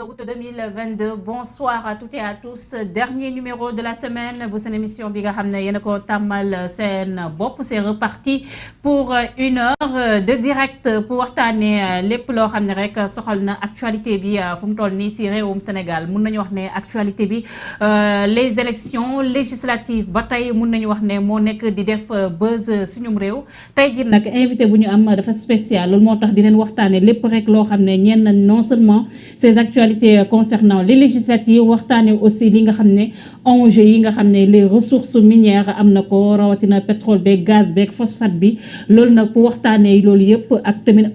août 2022 bonsoir à toutes et à tous dernier numéro de la semaine bu seen émission bi nga xam ne yéen a ko tàmmal seen bopp c'est reparti pour une heure de direct pour waxtaanee lépp loo xam ne rek soxal na actualité bi fu mu toll nii si réewum Sénégal mun nañu wax ne actualité bi les élections législatives ba tey mun nañu wax ne moo nekk di def buzz suñum réew tey jii nag invité bu ñu am dafa spécial loolu moo tax di leen waxtaanee lépp rek loo xam ne ñenn non seulement ces actualités concernant les législatives waxtaanee aussi li nga xam ne enjeux yi nga xam ne les ressources minières am na ko rawatina pétrole beeg gaz beeg phosphate bi loolu nag pour waxtaanee loolu yëpp ak tamit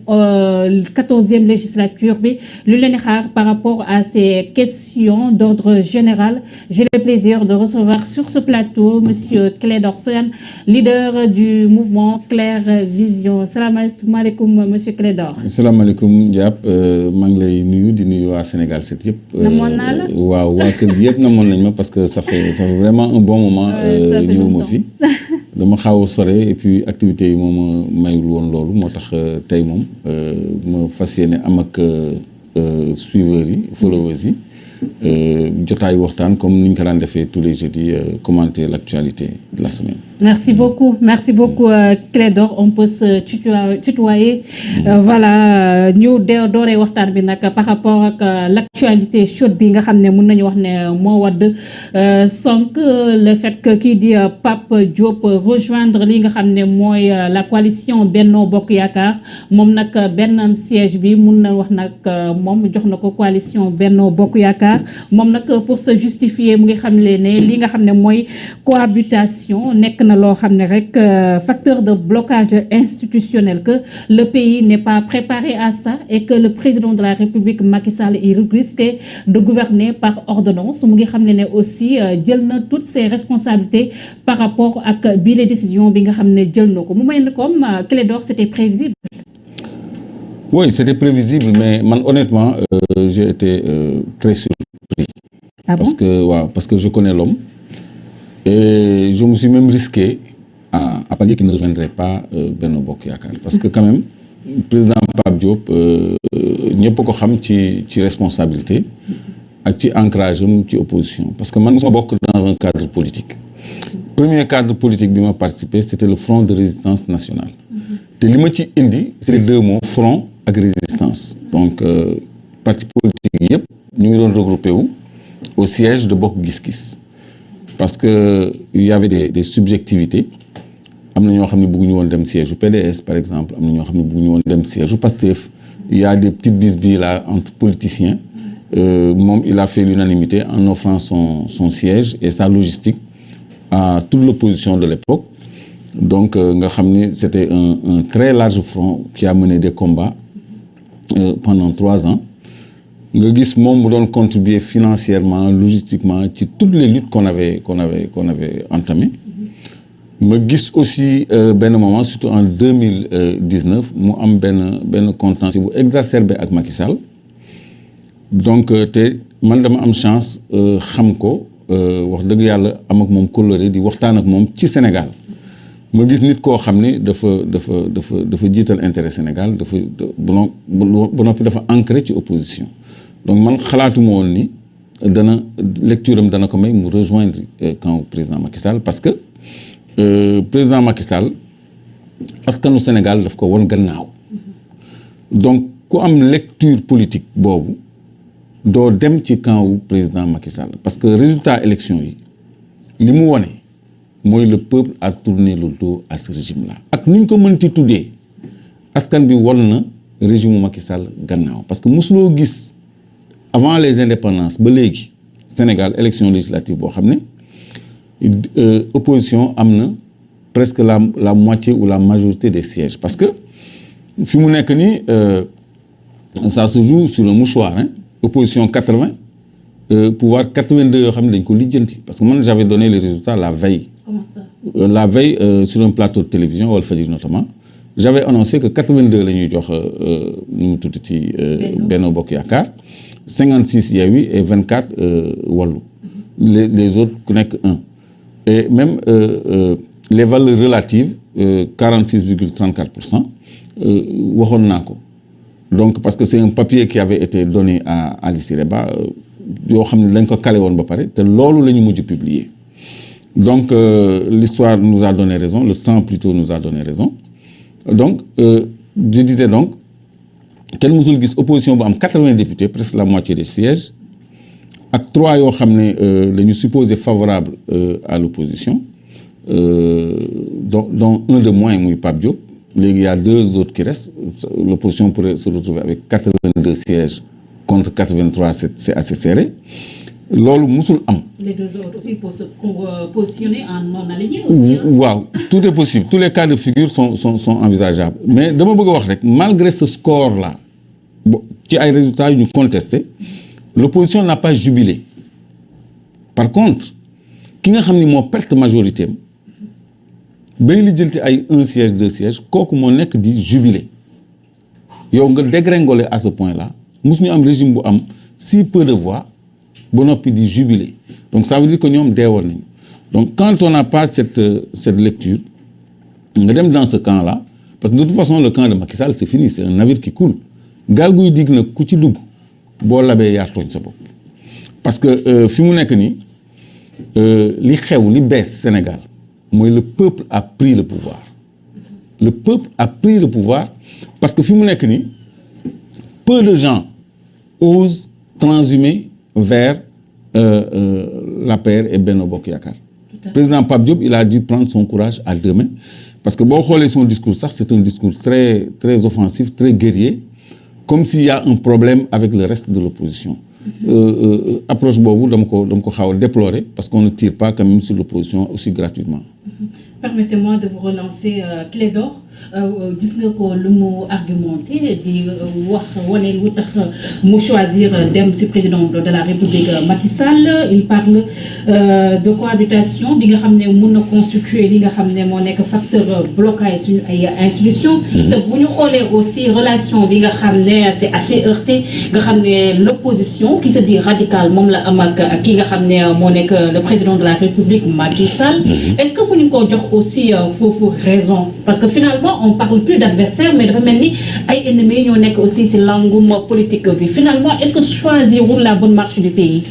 14e législature bi lu leen xaar par rapport à ces questions d'ordre général. J'ai le plaisir de recevoir sur ce plateau monsieur Clédor Sène, leader du mouvement Claire Vision. Salaamaaleykum monsieur Clédor. Salaamaaleykum Diap maa ngi lay nuyu di nuyu waa Sénégal set yëpp. namoon naa la waaw waa kër gi yëpp namoon nañ ma parce que ça fait vraiment un bon moment. ñëwuma fi dama xaw a sore et puis activités yi moom mayul woon loolu moo tax tey moom ma fas yéene am ak suiveurs yi followers yi. jotaayu waxtaan comme ni ñu ko daan defee tous les jeudis commenter l'actualité de la semaine. Merci beaucoup Clédor on peut se tutoyer. Voilà ñu dooree waxtaan bi nag par rapport ak l'actualité chaude bi nga xam ne mën nañu wax ne moo wadd sànq le fait que kii di Pape Diop rejoindre li nga xam ne mooy la coalition Benno Bokk Yaakaar moom nag benn siège bi mën na wax nag moom jox na ko coalition Benno Bokk Yaakaar moom nag pour se justifier mu ngi xam le ne li nga xam ne mooy cohabitation nekk na loo xam ne rek facteur de blocage institutionnel que le pays n'est pas préparé à ça et que le président de la République Macky Sall il risque de gouverner par ordonnance mu ngi xam ne aussi jël na toutes ses responsabilités par rapport ak bii les décisions bi nga xam ne jël na ko mu mel ni comme Clédor c'était prévisible. Oui, c'était prévisible mais man honnêtement j'ai été très surpris. Ah bon? Parce que je connais l'homme et je me suis même risqué à parier qu'il ne rejoindrait pas Benno Bokk Yaakaar parce que quand même président Pape Diop ñëpp ko xam ci responsabilité ak ci ancrage am ci opposition parce que man mosuma bokk dans un cadre politique. Premier cadre politique bi ma participé c'était le Front de résistance nationale. te li ma ci indi c'est les deux mots front ak résistance donc parti politique yëpp ñu ngi doon regroupé wu au siège de Bokk Gis Gis parce que il y avait des subjectivités am na ñoo xam ne bëgguñu woon dem siège u PDS par exemple am na ñoo xam ne bëgguñu woon dem siège u PASTEF il y a des petites bisbilles là entre politiciens moom il a fait l'unanimité en offrant son siège et sa logistique à toute l'opposition de l'époque. Donc nga xam ni c'était un très large front qui a mené des combats pendant 3 ans nga gis moom mu doon contribuer financièrement logistiquement ci toutes les luttes qu'on avait entamées ma gis aussi benn moment surtout en 2019 mu am benn contentieux bu exacerbé ak Macky Sall donc te man dama am chance xam ko wax dëgg yàlla am ak moom coloré di waxtaan ak moom ci Sénégal ma gis nit koo xam ni dafa jiital intérêt Sénégal ba noppi dafa ancré ci opposition donc man xalaatuma woon ni lecture am dana ko may mu rejoindre camp président Macky Sall parce que président Macky Sall askanu Sénégal daf ko won gannaaw donc ku am lecture politique boobu doo dem ci camp wu président Macky Sall parce que résultat élection yi li mu wone mooy le peuple a tourné le dos à ce régime là ak nu ñu ko mënti tuddee askan bi won na régime Macky Sall gannaaw parce que mosuloo gis avant les indépendances ba léegi Sénégal élection législative boo xam ne opposition am na presque la moitié ou la majorité des sièges parce que fi mu nekk nii ça se joue sur un mouchoir hein opposition 80 pouvoir 82 yoo xam ne dañ ko lijjanti parce que man j'avais donné les résultats la veille. Comment ça? La veille sur un plateau de télévision Walfadjri notamment j'avais annoncé que 82 la ñuy jox nu mu tudd ci Benno Bokk Yaakaar 56 Yewwi et 24 Wallu les autres ku nekk 1 et même les valeurs relatives 46,34% waxoon naa ko donc parce que c'est un papier qui avait été donné à Ali Siré Ba yoo xam ne dañ ko calé woon ba pare te loolu la ñu mujj publier donc l'histoire nous a donné raison, le temps plutôt nous a donné raison donc je disais donc kenn musul gis opposition bu am 80 députés presque la moitié des sièges ak 3 yoo xam ne la ñu supposé favorable à l'opposition dont un de moins muy Pape Diop léegi y a 2 autres qui restent l'opposition pourrait se retrouver avec 82 sièges contre 83 c'est assez serré loolu musul am. Les 2 autres aussi peuvent se positionner en non aligné aussi. waaw tout est possible tous les cas de figure sont envisageables mais dama bëgg a wax rek malgré ce score là ci ay résultats yu ñu contesté l'opposition n'a pas jubilé par contre ki nga xam ni moo perte majorité am bay lijjanti ay 1 siège 2 sièges kooku moo nekk di jubilé yow nga dégringoler à ce point là mus ñu am régime bu am si peu de voix ba noppi di jubilé donc ça veut dire que ñoom deewoon nañu donc quand on n'a pas cette lecture nga dem dans ce camp là parce que de toute façon le camp de Macky Sall c'est fini c'est un navire qui coule gaal guy dig na ku ci dugg boo labee yaa tooñ sa bopp parce que fi mu nekk nii li xew li bees Sénégal mooy le peuple a pris le pouvoir le peuple a pris le pouvoir parce que fi mu nekk nii peu de gens osent transhumer vers l'APR et Benno Bokk Yaakaar. Président Pape Diop il a dû prendre son courage à 2 mains parce que boo xoolee son discours sax c'est un discours très très offensif très guerrier comme s'il y a un problème avec le reste de l'opposition. Approche boobu dama ko xaw a déplorer parce qu'on ne tire pas quand même sur l'opposition aussi gratuitement. Permettez-moi de vous relancer Clédor gis nga ko lu mu argumenté di wax wane lu tax mu choisir dem ci président de la République Macky Sall il parle de cohabitation bi nga xam ne mun na constituer li nga xam ne moo nekk facteur blocage suñu ay institutions. te bu ñu xoolee aussi relation bi nga xam ne c'est assez heurté nga xam ne l'opposition qui se dit radicale moom la am ak ki nga xam ne moo nekk le président de la République Macky Sall. Est-ce que bu ñu ko jox aussi foofu raison parce que finalement on parle plus d'adversaires mais dafa mel ni ay ennemis ñoo nekk aussi ci langum politique bi finalement est-ce que choisiront la bonne marche du pays.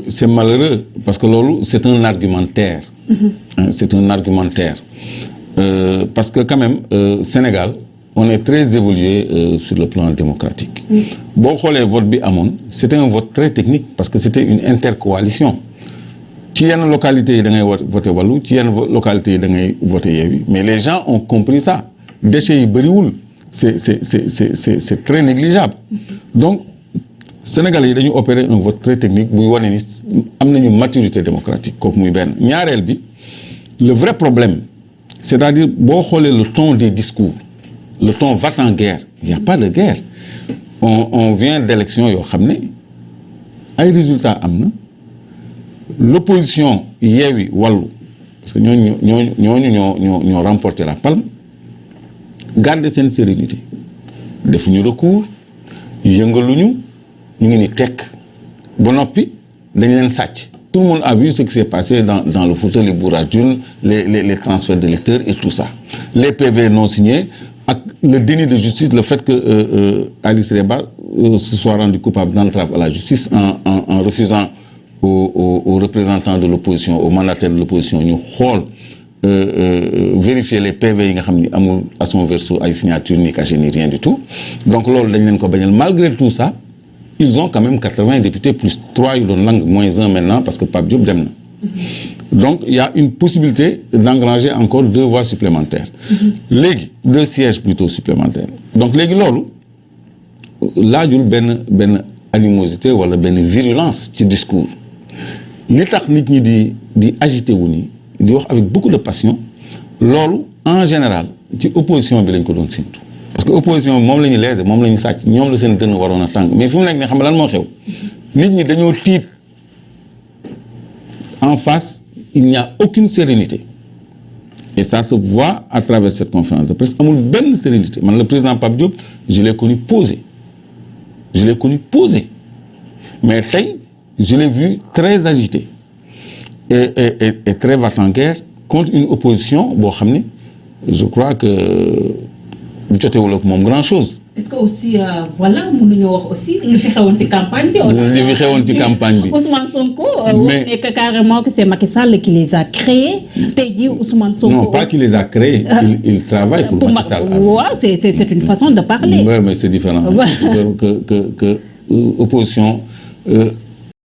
C'est malheureux parce que loolu c'est un argumentaire. C'est un argumentaire parce que quand même Sénégal on est très évolué sur le plan démocratique. boo xoolee vote bi amoon c'était un vote très technique parce que c'était une intercoalition. ci yenn localités yi da ngay voter Wallu ci yenn localités yi da ngay voter Yewwi mais les gens ont compris ça déchets yi bëriwul c'est très négligeable donc Sénégalais yi dañu opérer un vote très technique buy wane ni am nañu maturité démocratique kooku muy benn ñaareel bi le vrai problème c'est-à-dire boo xoolee le ton des discours le ton va-t-en-guerre il y a pas de guerre on vient d'élections yoo xam ne ay résultats am na l'opposition Yewwi Wallu parce que ñoo remporté la palme garder seen sérénité defuñu recours yëngaluñu ñu ngi ni tekk ba noppi dañ leen sàcc tout le monde a vu ce qui s'est passé dans le Fouta les bourrages d'urnes les transferts d'électeurs et tout ça les PV non signés ak le déni de justice le fait que Ali Siré Ba se soit rendu coupable d'entrave à la justice en refusant aux représentants de l'opposition aux mandataires de l'opposition ñu xool vérifier les PV yi nga xam ni amul à son verso ay signature ni cachet ni rien du tout donc loolu dañ leen ko bañal malgré tout ça ils ont quand même 80 députés plus 3 yu doon lang moins 1 maintenant parce que Pape Diop dem na donc il y a une possibilité d'engranger encore 2 voix supplémentaires léegi 2 sièges plutôt supplémentaires donc léegi loolu laajul benn animosité wala benn virulence ci discours li tax nit ñi di agité wu ni di wax avec beaucoup de passion loolu en général ci opposition bi lañ ko doon séntu parce que opposition moom la ñu léser moom la ñu sàcc ñoom la seen dënn waroon a tàng mais fi mu nekk ne xam nga lan moo xew nit ñi dañoo tiit en face il n'y a aucune sérénité et ça se voit à travers cette conférence de presse amul benn sérénité man le président Pape Diop je l'ai connu posé mais tey je l'ai vu très agité et très va-t-en-guerre contre une opposition boo xam ne je crois que jotewul ak moom grand chose est-ce que aussi voilà mënuñoo wax aussi lu fi xewoon ci campagne bi. li fi xewoon ci campagne bi. Ousmane Sonko. wax ne carrément que c'est Macky Sall qui les a créés. tey jii Ousmane Sonko. non pas qui les a créés. il travaille pour Macky Sall. waaw c'est une façon de parler. Oui mais c'est différent. que opposition